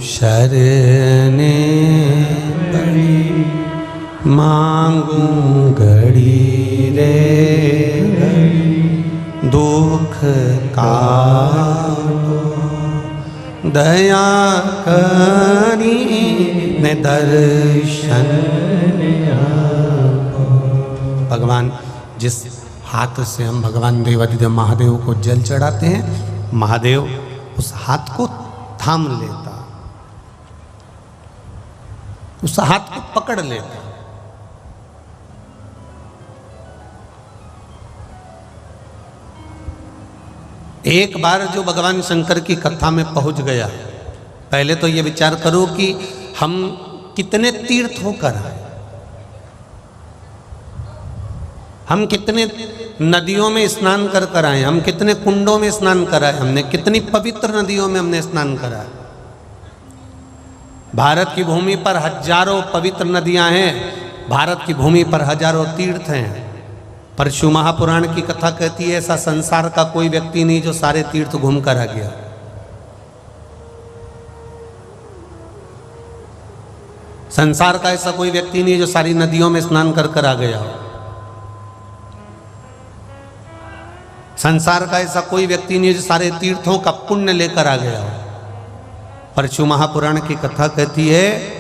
शरणे बड़ी मांगू घड़ी रे दुख काटो दया करी ने दर्शन। भगवान जिस हाथ से हम भगवान देवाधिदेव महादेव को जल चढ़ाते हैं, महादेव उस हाथ को थाम लेता, उस हाथ को पकड़ लेता। एक बार जो भगवान शंकर की कथा में पहुंच गया, पहले तो ये विचार करो कि हम कितने तीर्थ होकर आए, हम कितने नदियों में स्नान कर कर आए, हम कितने कुंडों में स्नान कराए, हमने कितनी पवित्र नदियों में हमने स्नान करा। भारत की भूमि पर हजारों पवित्र नदियां हैं, भारत की भूमि पर हजारों तीर्थ हैं, पर शिव महापुराण की कथा कहती है ऐसा संसार का कोई व्यक्ति नहीं जो सारे तीर्थ घूम कर आ गया। संसार का ऐसा कोई व्यक्ति नहीं जो सारी नदियों में स्नान कर कर आ गया हो। संसार का ऐसा कोई व्यक्ति नहीं जो सारे तीर्थों का पुण्य लेकर आ गया हो। पर शिव महापुराण की कथा कहती है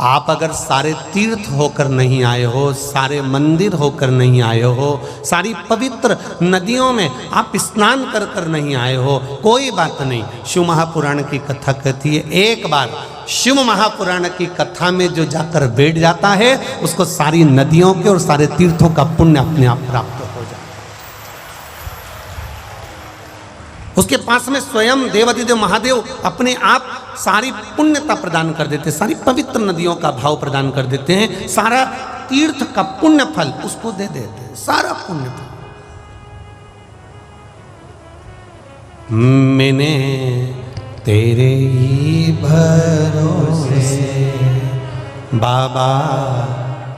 आप अगर सारे तीर्थ होकर नहीं आए हो, सारे मंदिर होकर नहीं आए हो, सारी पवित्र नदियों में आप स्नान कर कर नहीं आए हो, कोई बात नहीं। शिव महापुराण की कथा कहती है एक बार शिव महापुराण की कथा में जो जाकर बैठ जाता है उसको सारी नदियों के और सारे तीर्थों का पुण्य अपने आप प्राप्त हो जाता है। उसके पास में स्वयं देवाधिदेव महादेव अपने आप सारी पुण्यता प्रदान कर देते, सारी पवित्र नदियों का भाव प्रदान कर देते हैं, सारा तीर्थ का पुण्य फल उसको दे देते हैं, सारा पुण्य फल। मैंने तेरे ही भरोसे बाबा,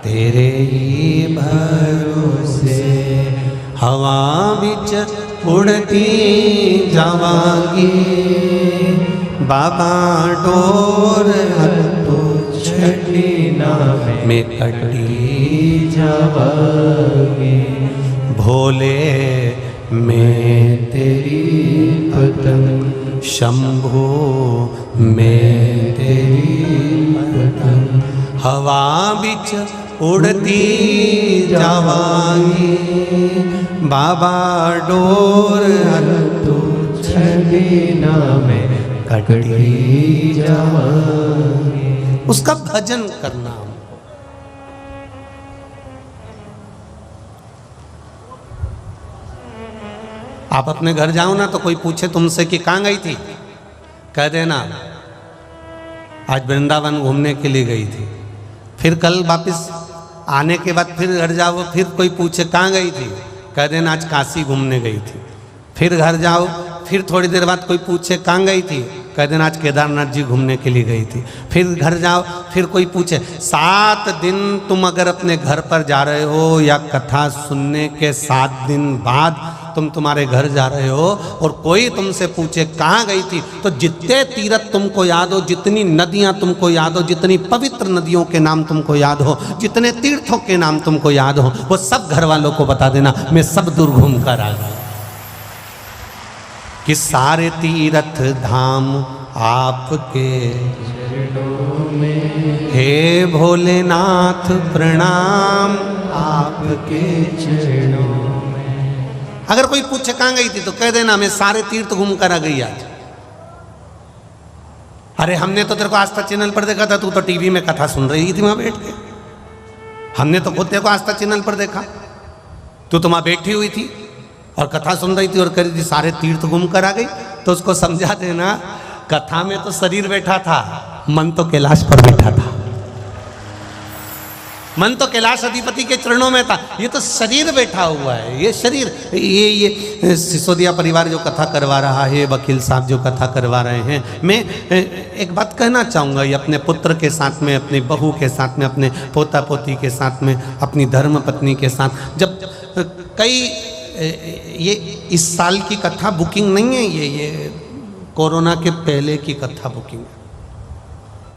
तेरे ही भरोसे हवा बिच उड़ती जावांगी बाबा, डोर तो छड़ी ना में कटी जावांगी, भोले मैं तेरी पतंग, शंभो मैं तेरी पतंग, हवा बिच उड़ती जावांगी बाबा, डोर तो छड़ी ना में कटी जावांगी। उसका भजन करना। आप अपने घर जाओ ना तो कोई पूछे तुमसे कि कहाँ गई थी, कह देना आज वृंदावन घूमने के लिए गई थी। फिर कल वापस आने के बाद फिर घर जाओ, फिर कोई पूछे कहाँ गई थी, कह देना आज काशी घूमने गई थी। फिर घर जाओ, फिर थोड़ी देर बाद कोई पूछे कहाँ गई थी, कह देना आज केदारनाथ जी घूमने के लिए गई थी। फिर घर जाओ, फिर कोई पूछे 7 दिन तुम अगर अपने घर पर जा रहे हो या कथा सुनने के 7 दिन बाद तुम तुम्हारे घर जा रहे हो और कोई तुमसे पूछे कहाँ गई थी, तो जितने तीर्थ तुमको याद हो, जितनी नदियाँ तुमको याद हो, जितनी पवित्र नदियों के नाम तुमको याद हो, जितने तीर्थों के नाम तुमको याद हो, वो सब घर वालों को बता देना मैं सब दूर घूम कर आ गया। कि सारे तीर्थ धाम आपके चरणों में, हे भोलेनाथ प्रणाम आपके चरणों में। अगर कोई पूछे कहाँ गई थी तो कह देना मैं सारे तीर्थ घूम कर आ गई आज। अरे हमने तो तेरे को आस्था चैनल पर देखा था, तू तो टीवी में कथा सुन रही थी वहां बैठ के। हमने तो खुद देखो आस्था चैनल पर देखा, तू तो वहां बैठी हुई थी और कथा सुन रही थी और कह रही थी सारे तीर्थ घूम कर आ गई। तो उसको समझा देना कथा में तो शरीर बैठा था, मन तो कैलाश पर बैठा था। मन तो कैलाश अधिपति के चरणों में था, ये तो शरीर बैठा हुआ है। ये शरीर, ये सिसोदिया परिवार जो कथा करवा रहा है, वकील साहब जो कथा करवा रहे हैं, मैं एक बात कहना चाहूँगा। ये अपने पुत्र के साथ में, अपनी बहू के साथ में, अपने पोता पोती के साथ में, अपनी धर्म पत्नी के साथ, जब कई ये इस साल की कथा बुकिंग नहीं है, ये कोरोना के पहले की कथा बुकिंग है।